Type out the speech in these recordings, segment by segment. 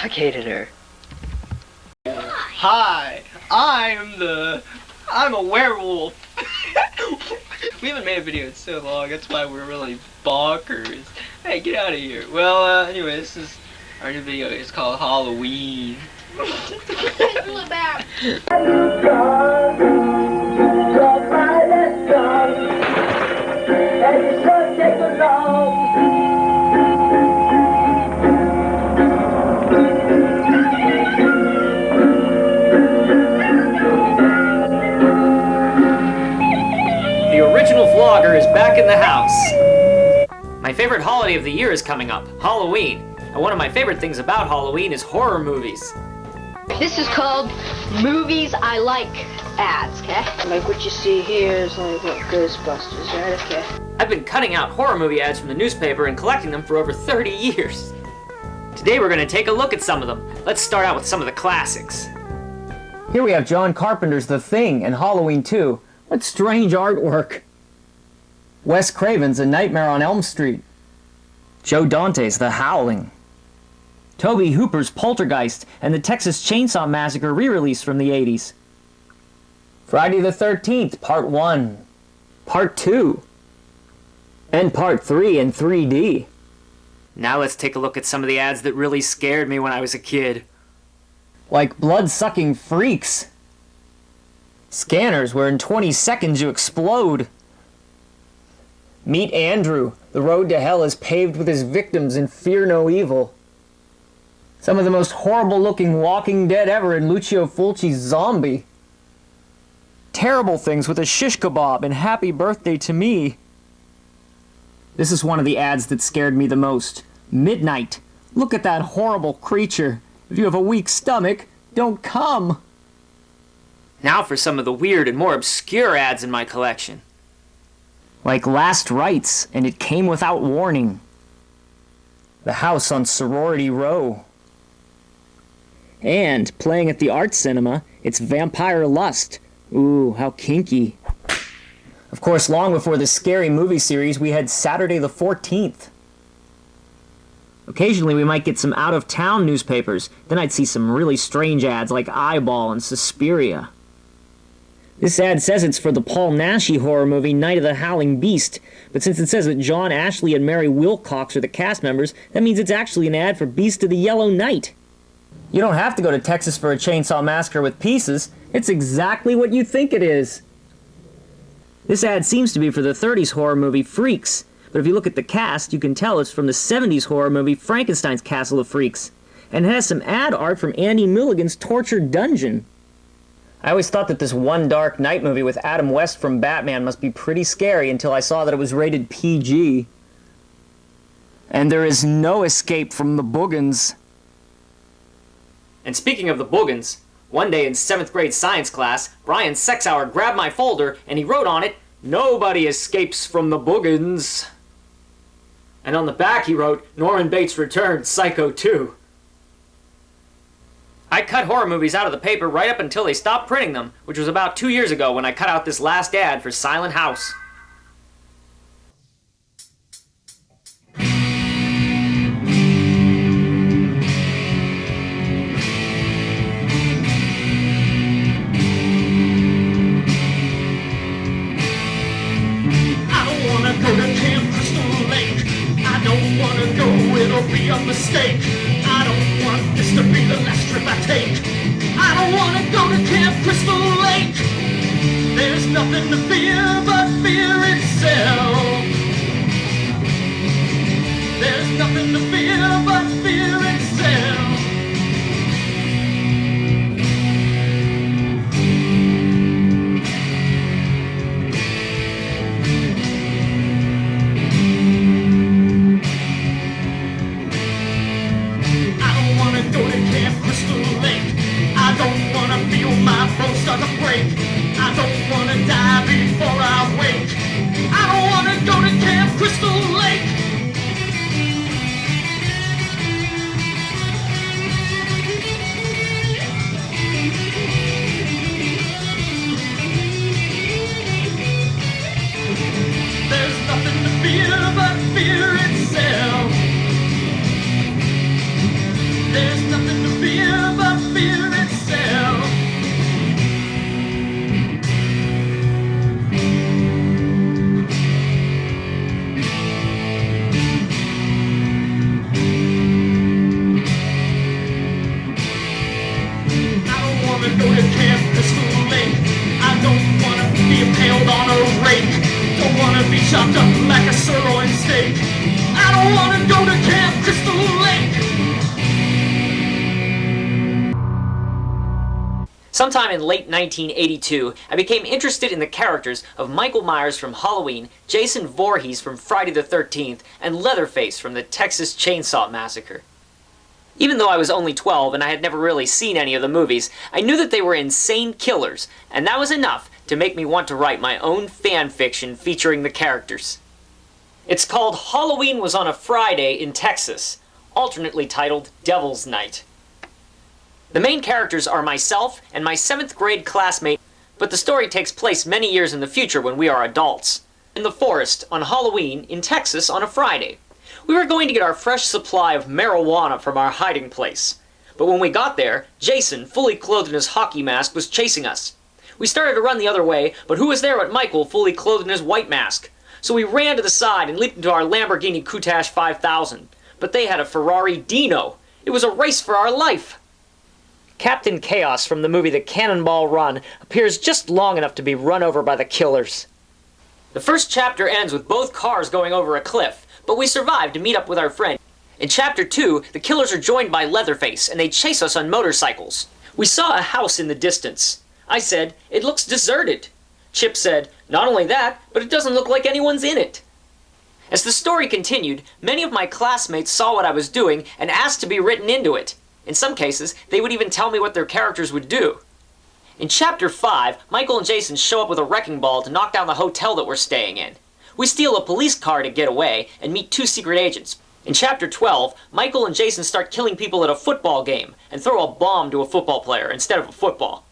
suffocated her. Hi, I'm a werewolf. We haven't made a video in so long, that's why we're really bonkers. Hey, get out of here. Well, anyway, this is our new video. It's called Halloween. The original vlogger is back in the house. My favorite holiday of the year is coming up, Halloween. And one of my favorite things about Halloween is horror movies. This is called Movies I Like ads, okay? Like what you see here is like what Ghostbusters, right? Okay. I've been cutting out horror movie ads from the newspaper and collecting them for over 30 years. Today we're going to take a look at some of them. Let's start out with some of the classics. Here we have John Carpenter's The Thing and Halloween 2. What strange artwork. Wes Craven's A Nightmare on Elm Street. Joe Dante's The Howling. Tobe Hooper's Poltergeist and the Texas Chainsaw Massacre re-release from the 80s. Friday the 13th, Part 1. Part 2. And Part 3 in 3D. Now let's take a look at some of the ads that really scared me when I was a kid. Like blood-sucking freaks. Scanners where in 20 seconds you explode. Meet Andrew. The road to hell is paved with his victims and fear no evil. Some of the most horrible-looking Walking Dead ever in Lucio Fulci's Zombie. Terrible things with a shish kebab and Happy Birthday to Me. This is one of the ads that scared me the most. Midnight. Look at that horrible creature. If you have a weak stomach, don't come. Now for some of the weird and more obscure ads in my collection. Like Last Rites, and It Came Without Warning. The House on Sorority Row. And, playing at the Art Cinema, it's Vampire Lust. Ooh, how kinky. Of course, long before this scary movie series, we had Saturday the 14th. Occasionally we might get some out-of-town newspapers. Then I'd see some really strange ads like Eyeball and Suspiria. This ad says it's for the Paul Naschy horror movie Night of the Howling Beast, but since it says that John Ashley and Mary Wilcox are the cast members, that means it's actually an ad for Beast of the Yellow Night. You don't have to go to Texas for a Chainsaw Massacre with pieces. It's exactly what you think it is. This ad seems to be for the 30s horror movie Freaks, but if you look at the cast, you can tell it's from the 70s horror movie Frankenstein's Castle of Freaks, and it has some ad art from Andy Milligan's Torture Dungeon. I always thought that this One Dark Night movie with Adam West from Batman must be pretty scary until I saw that it was rated PG. And there is no escape from the Boogans. And speaking of the Boogans, one day in 7th grade science class, Brian Sexauer grabbed my folder and he wrote on it, "Nobody escapes from the Boogans." And on the back he wrote, "Norman Bates returned, Psycho 2. I cut horror movies out of the paper right up until they stopped printing them, which was about 2 years ago when I cut out this last ad for Silent House. It'll be a mistake. I don't want this to be the last trip I take. I don't want to go to Camp Crystal Lake. There's nothing to fear but fear itself. There's nothing to fear but fear itself. Start to break. I don't want to die before I wake. I don't want to go to Camp Crystal Lake. go to Camp Crystal Lake. I don't wanna be impaled on a rake. Don't wanna be chopped up like a sirloin steak. I don't wanna go to Camp Crystal Lake. Sometime in late 1982, I became interested in the characters of Michael Myers from Halloween, Jason Voorhees from Friday the 13th, and Leatherface from the Texas Chainsaw Massacre. Even though I was only 12 and I had never really seen any of the movies, I knew that they were insane killers, and that was enough to make me want to write my own fan fiction featuring the characters. It's called Halloween Was on a Friday in Texas, alternately titled Devil's Night. The main characters are myself and my 7th grade classmate, but the story takes place many years in the future when we are adults. In the forest, on Halloween, in Texas, on a Friday. We were going to get our fresh supply of marijuana from our hiding place. But when we got there, Jason, fully clothed in his hockey mask, was chasing us. We started to run the other way, but who was there but Michael, fully clothed in his white mask? So we ran to the side and leaped into our Lamborghini Countach 5000. But they had a Ferrari Dino. It was a race for our life. Captain Chaos from the movie The Cannonball Run appears just long enough to be run over by the killers. The first chapter ends with both cars going over a cliff, but we survive to meet up with our friend. In Chapter 2, the killers are joined by Leatherface, and they chase us on motorcycles. We saw a house in the distance. I said, "It looks deserted." Chip said, "Not only that, but it doesn't look like anyone's in it." As the story continued, many of my classmates saw what I was doing and asked to be written into it. In some cases, they would even tell me what their characters would do. In Chapter 5, Michael and Jason show up with a wrecking ball to knock down the hotel that we're staying in. We steal a police car to get away and meet 2 secret agents. In Chapter 12, Michael and Jason start killing people at a football game and throw a bomb to a football player instead of a football.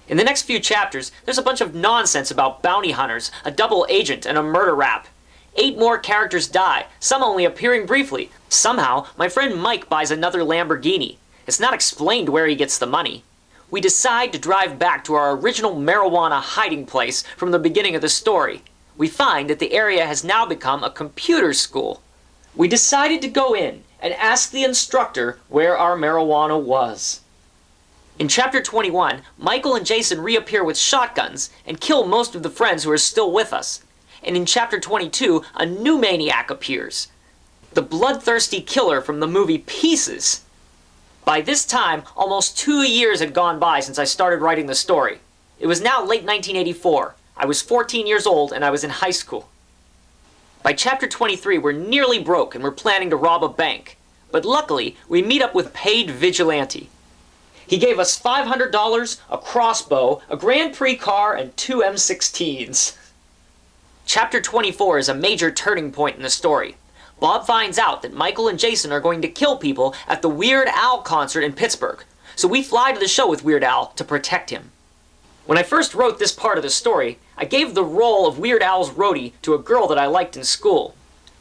In the next few chapters, there's a bunch of nonsense about bounty hunters, a double agent, and a murder rap. 8 more characters die, some only appearing briefly. Somehow, my friend Mike buys another Lamborghini. It's not explained where he gets the money. We decide to drive back to our original marijuana hiding place from the beginning of the story. We find that the area has now become a computer school. We decided to go in and ask the instructor where our marijuana was. In Chapter 21, Michael and Jason reappear with shotguns and kill most of the friends who are still with us. And in Chapter 22, a new maniac appears. The bloodthirsty killer from the movie Pieces. By this time, almost 2 years had gone by since I started writing the story. It was now late 1984. I was 14 years old and I was in high school. By Chapter 23, we're nearly broke and we're planning to rob a bank. But luckily, we meet up with Paid Vigilante. He gave us $500, a crossbow, a Grand Prix car, and 2 M16s. Chapter 24 is a major turning point in the story. Bob finds out that Michael and Jason are going to kill people at the Weird Al concert in Pittsburgh, so we fly to the show with Weird Al to protect him. When I first wrote this part of the story, I gave the role of Weird Al's roadie to a girl that I liked in school.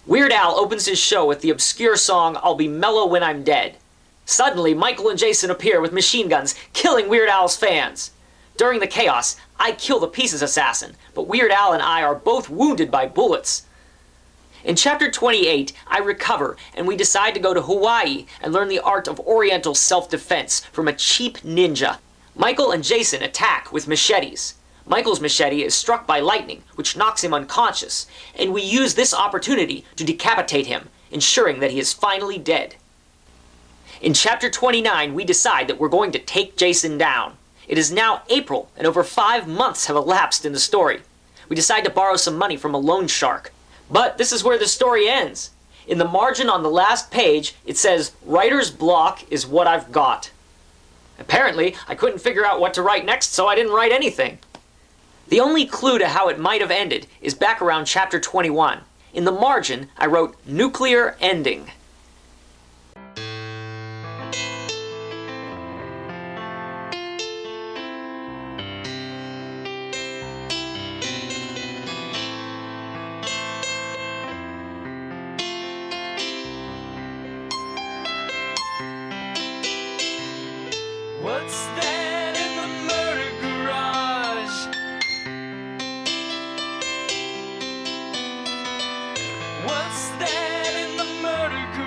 Weird Al opens his show with the obscure song "I'll Be Mellow When I'm Dead." Suddenly, Michael and Jason appear with machine guns, killing Weird Al's fans. During the chaos, I kill the Pieces assassin, but Weird Al and I are both wounded by bullets. In Chapter 28, I recover, and we decide to go to Hawaii and learn the art of Oriental self-defense from a cheap ninja. Michael and Jason attack with machetes. Michael's machete is struck by lightning, which knocks him unconscious, and we use this opportunity to decapitate him, ensuring that he is finally dead. In Chapter 29, we decide that we're going to take Jason down. It is now April, and over 5 months have elapsed in the story. We decide to borrow some money from a loan shark. But this is where the story ends. In the margin on the last page, it says, "Writer's block is what I've got." Apparently, I couldn't figure out what to write next, so I didn't write anything. The only clue to how it might have ended is back around Chapter 21. In the margin, I wrote, "Nuclear ending." What's that in the murder garage? What's that in the murder garage?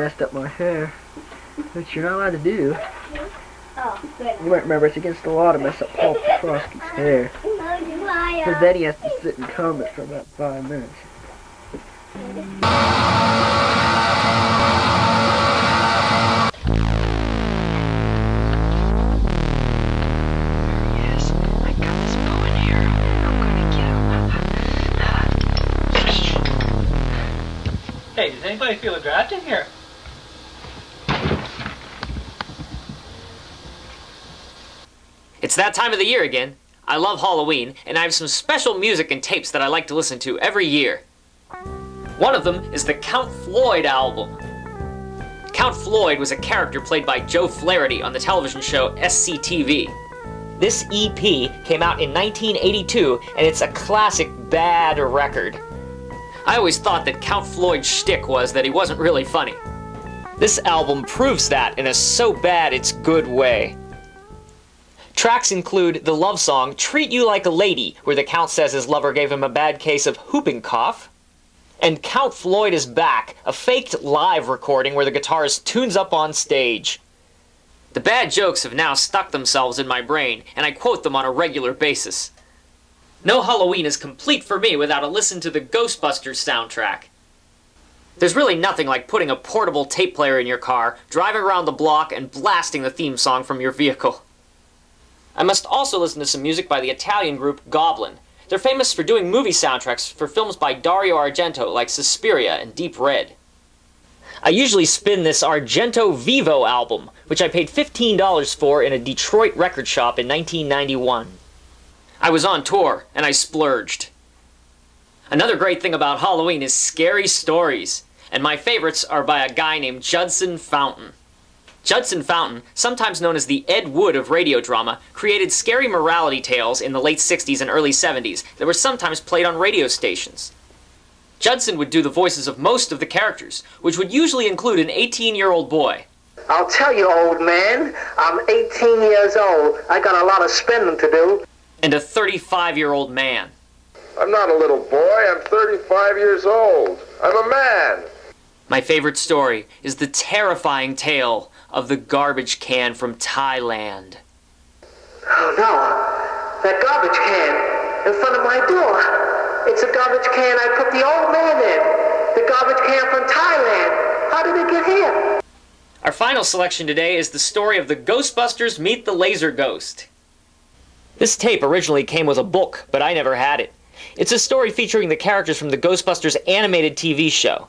messed up my hair, which you're not allowed to do. Oh, good. You might remember it's against the law to mess up Paul Petrosky's hair. Because then he has to sit and comb it for about 5 minutes. Hey, does anybody feel a draft in here? It's that time of the year again. I love Halloween, and I have some special music and tapes that I like to listen to every year. One of them is the Count FLOYD album. Count FLOYD was a character played by Joe Flaherty on the television show SCTV. This EP came out in 1982, and it's a classic bad record. I always thought that Count FLOYD's shtick was that he wasn't really funny. This album proves that in a so bad it's good way. Tracks include the love song Treat You Like a Lady, where the Count says his lover gave him a bad case of whooping cough, and Count FLOYD is Back, a faked live recording where the guitarist tunes up on stage. The bad jokes have now stuck themselves in my brain, and I quote them on a regular basis. No Halloween is complete for me without a listen to the Ghostbusters soundtrack. There's really nothing like putting a portable tape player in your car, driving around the block, and blasting the theme song from your vehicle. I must also listen to some music by the Italian group Goblin. They're famous for doing movie soundtracks for films by Dario Argento like Suspiria and Deep Red. I usually spin this Argento Vivo album, which I paid $15 for in a Detroit record shop in 1991. I was on tour, and I splurged. Another great thing about Halloween is scary stories, and my favorites are by a guy named Judson Fountain. Judson Fountain, sometimes known as the Ed Wood of radio drama, created scary morality tales in the late 60s and early 70s that were sometimes played on radio stations. Judson would do the voices of most of the characters, which would usually include an 18-year-old boy. I'll tell you, old man, I'm 18 years old. I got a lot of spending to do. And a 35-year-old man. I'm not a little boy, I'm 35 years old. I'm a man. My favorite story is the terrifying tale of the garbage can from Thailand. Oh no, that garbage can in front of my door. It's a garbage can I put the old man in. The garbage can from Thailand. How did it get here? Our final selection today is the story of the Ghostbusters Meet the Laser Ghost. This tape originally came with a book, but I never had it. It's a story featuring the characters from the Ghostbusters animated TV show.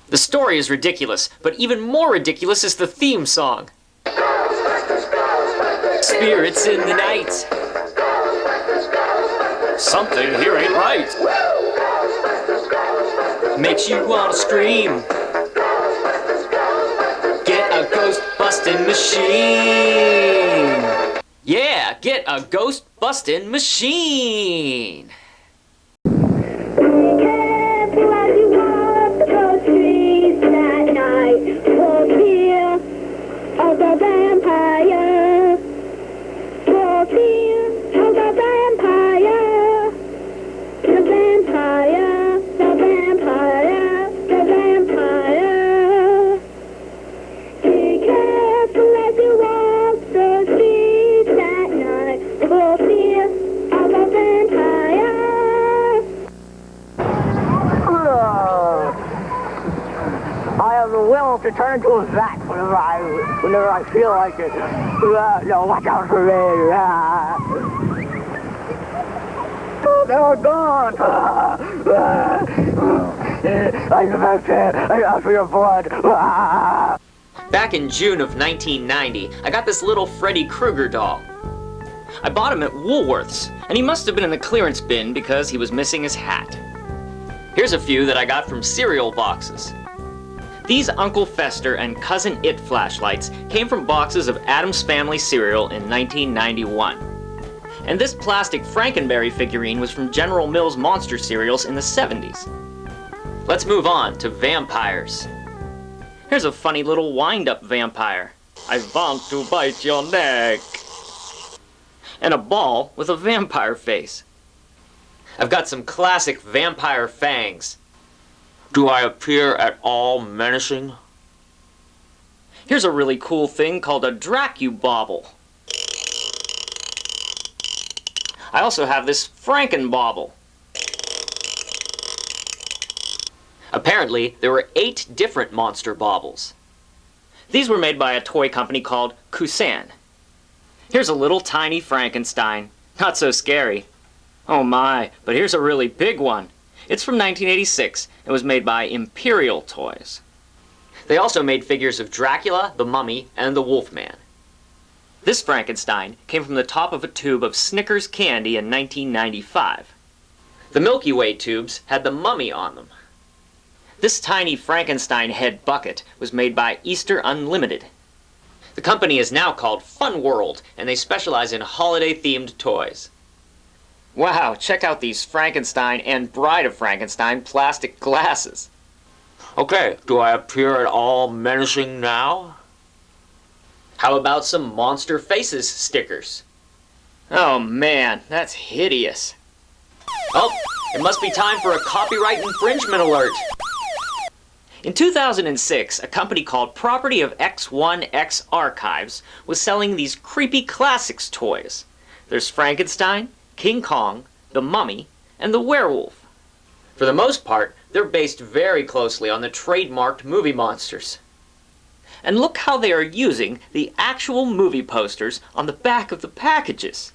The story is ridiculous, but even more ridiculous is the theme song. Spirits in the night. Something here ain't right. Makes you want to scream. Get a ghost-busting machine. Yeah, get a ghost-busting machine. To turn into a vat whenever I feel like it. No, watch out for me. Oh, they're gone. I feel your blood. Back in June of 1990, I got this little Freddy Krueger doll. I bought him at Woolworth's, and he must have been in the clearance bin because he was missing his hat. Here's a few that I got from cereal boxes. These Uncle Fester and Cousin It flashlights came from boxes of Addams Family cereal in 1991. And this plastic Frankenberry figurine was from General Mills Monster cereals in the 70s. Let's move on to vampires. Here's a funny little wind-up vampire. I want to bite your neck. And a ball with a vampire face. I've got some classic vampire fangs. Do I appear at all menacing? Here's a really cool thing called a DRACUBauble. I also have this Frankenbauble. Apparently, there were 8 different monster baubles. These were made by a toy company called Kusan. Here's a little tiny Frankenstein. Not so scary. Oh my, but here's a really big one. It's from 1986 and was made by Imperial Toys. They also made figures of Dracula, the Mummy, and the Wolfman. This Frankenstein came from the top of a tube of Snickers candy in 1995. The Milky Way tubes had the Mummy on them. This tiny Frankenstein head bucket was made by Easter Unlimited. The company is now called Fun World, and they specialize in holiday-themed toys. Wow, check out these Frankenstein and Bride of Frankenstein plastic glasses. Okay, do I appear at all menacing now? How about some Monster Faces stickers? Oh man, that's hideous. Oh, it must be time for a copyright infringement alert. In 2006, a company called Property of X1X Archives was selling these creepy classics toys. There's Frankenstein, King Kong, the Mummy, and the Werewolf. For the most part, they're based very closely on the trademarked movie monsters. And look how they are using the actual movie posters on the back of the packages.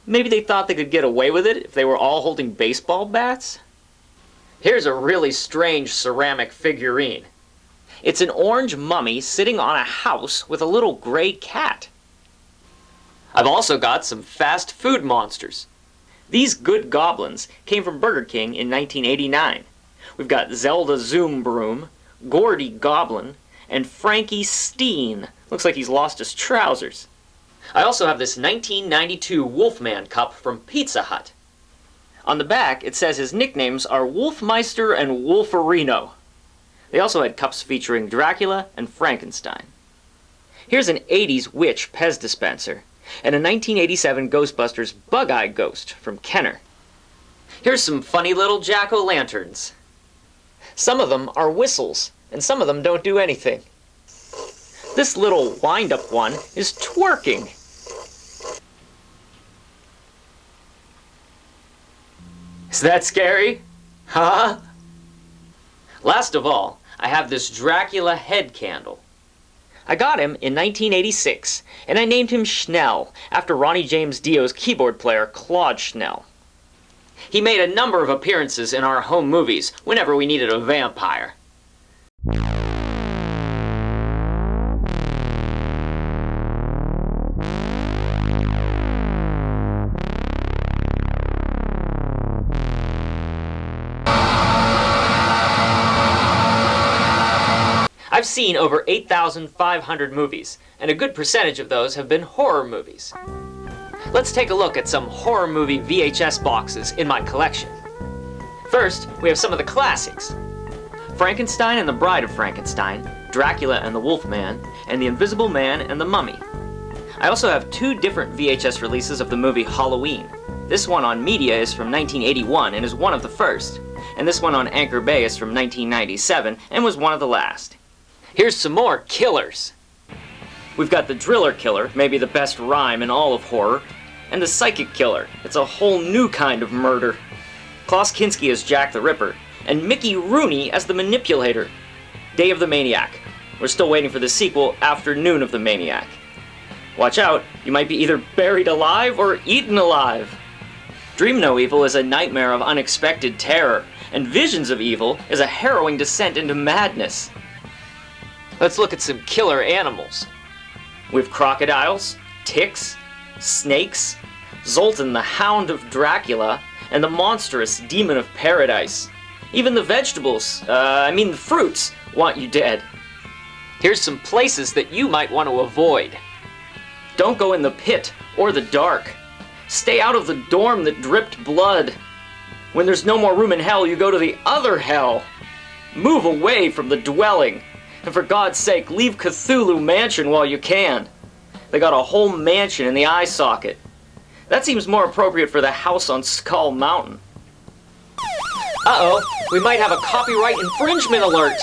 Maybe they thought they could get away with it if they were all holding baseball bats? Here's a really strange ceramic figurine. It's an orange mummy sitting on a house with a little gray cat. I've also got some fast food monsters. These good goblins came from Burger King in 1989. We've got Zelda Zoom Broom, Gordy Goblin, and Frankie Steen. Looks like he's lost his trousers. I also have this 1992 Wolfman cup from Pizza Hut. On the back, it says his nicknames are Wolfmeister and Wolferino. They also had cups featuring Dracula and Frankenstein. Here's an 80s witch Pez dispenser, and a 1987 Ghostbusters Bug-Eye Ghost from Kenner. Here's some funny little jack-o'-lanterns. Some of them are whistles, and some of them don't do anything. This little wind-up one is twerking. Is that scary? Huh? Last of all, I have this Dracula head candle. I got him in 1986, and I named him Schnell, after Ronnie James Dio's keyboard player, Claude Schnell. He made a number of appearances in our home movies whenever we needed a vampire. I've seen over 8,500 movies, and a good percentage of those have been horror movies. Let's take a look at some horror movie VHS boxes in my collection. First, we have some of the classics. Frankenstein and the Bride of Frankenstein, Dracula and the Wolfman, and the Invisible Man and the Mummy. I also have 2 different VHS releases of the movie Halloween. This one on Media is from 1981 and is one of the first, and this one on Anchor Bay is from 1997 and was one of the last. Here's some more killers. We've got the Driller Killer, maybe the best rhyme in all of horror, and the Psychic Killer. It's a whole new kind of murder. Klaus Kinski as Jack the Ripper, and Mickey Rooney as the Manipulator. Day of the Maniac. We're still waiting for the sequel, Afternoon of the Maniac. Watch out, you might be either buried alive or eaten alive. Dream No Evil is a nightmare of unexpected terror, and Visions of Evil is a harrowing descent into madness. Let's look at some killer animals. We've crocodiles, ticks, snakes, Zoltan the Hound of Dracula, and the monstrous Demon of Paradise. Even the vegetables, the fruits, want you dead. Here's some places that you might want to avoid. Don't go in the pit or the dark. Stay out of the dorm that dripped blood. When there's no more room in hell, you go to the other hell. Move away from the dwelling. And for God's sake, leave Cthulhu Mansion while you can. They got a whole mansion in the eye socket. That seems more appropriate for the house on Skull Mountain. Uh-oh, we might have a copyright infringement alert.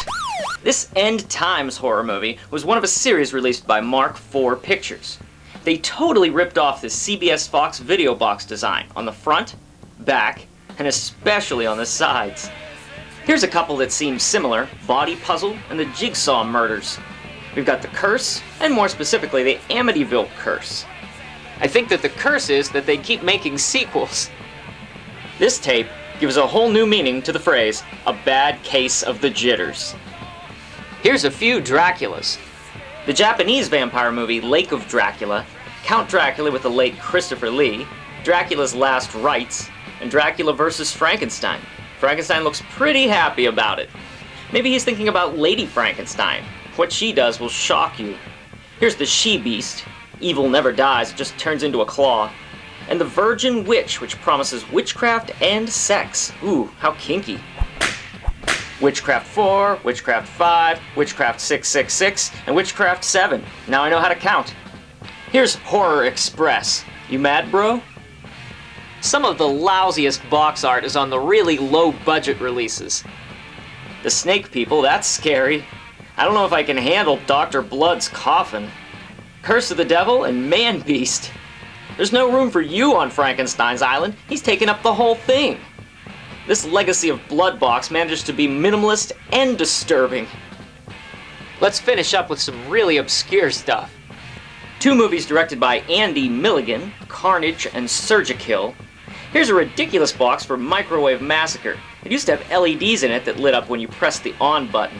This End Times horror movie was one of a series released by Mark IV Pictures. They totally ripped off the CBS Fox video box design on the front, back, and especially on the sides. Here's a couple that seem similar: Body Puzzle and the Jigsaw Murders. We've got The Curse, and more specifically, the Amityville Curse. I think that the curse is that they keep making sequels. This tape gives a whole new meaning to the phrase, a bad case of the jitters. Here's a few Draculas. The Japanese vampire movie Lake of Dracula, Count Dracula with the late Christopher Lee, Dracula's Last Rites, and Dracula vs. Frankenstein. Frankenstein looks pretty happy about it. Maybe he's thinking about Lady Frankenstein. What she does will shock you. Here's the She-Beast. Evil never dies, it just turns into a claw. And the Virgin Witch, which promises witchcraft and sex. Ooh, how kinky. Witchcraft 4, Witchcraft 5, Witchcraft 666, and Witchcraft 7. Now I know how to count. Here's Horror Express. You mad, bro? Some of the lousiest box art is on the really low-budget releases. The Snake People, that's scary. I don't know if I can handle Dr. Blood's coffin. Curse of the Devil and Man Beast. There's no room for you on Frankenstein's Island. He's taken up the whole thing. This Legacy of Blood box manages to be minimalist and disturbing. Let's finish up with some really obscure stuff. 2 movies directed by Andy Milligan, Carnage and Surgikill. Here's a ridiculous box for Microwave Massacre. It used to have LEDs in it that lit up when you pressed the on button.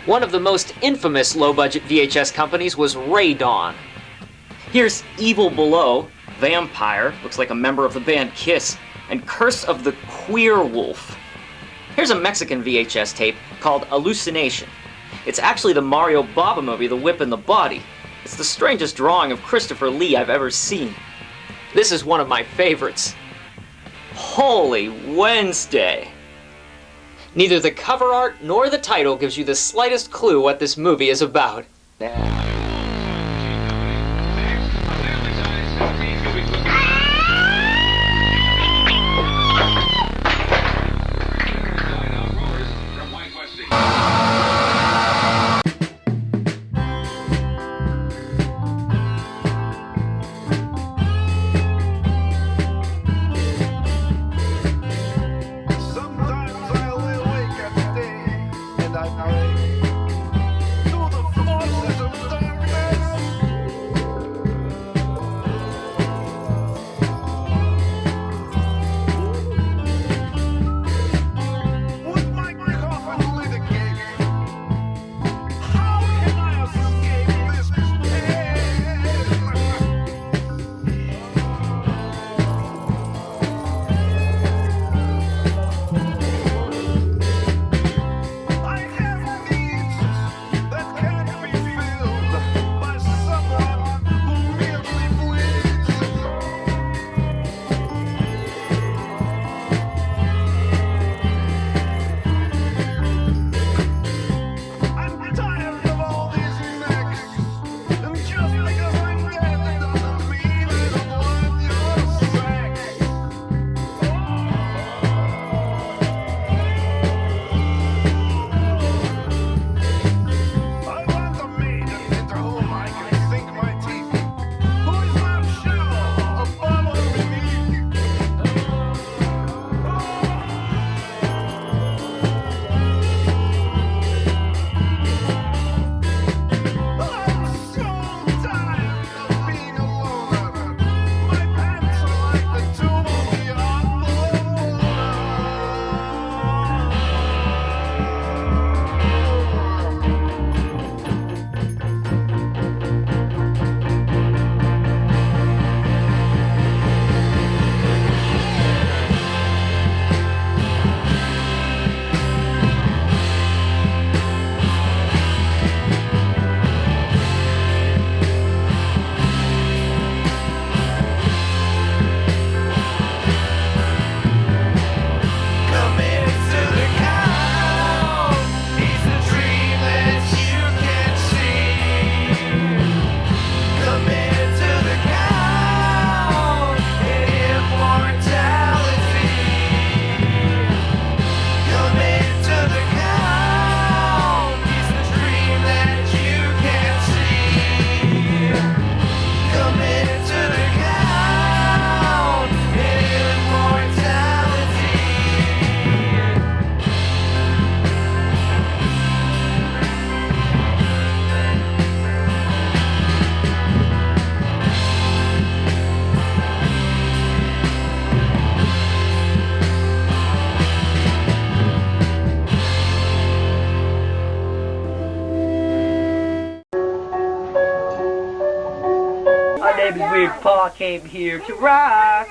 One of the most infamous low-budget VHS companies was Radon. Here's Evil Below, Vampire, looks like a member of the band Kiss, and Curse of the Queer Wolf. Here's a Mexican VHS tape called Hallucination. It's actually the Mario Bava movie, The Whip and the Body. It's the strangest drawing of Christopher Lee I've ever seen. This is one of my favorites. Holy Wednesday! Neither the cover art nor the title gives you the slightest clue what this movie is about. To the forces of darkness. Weird Paul came here to rock.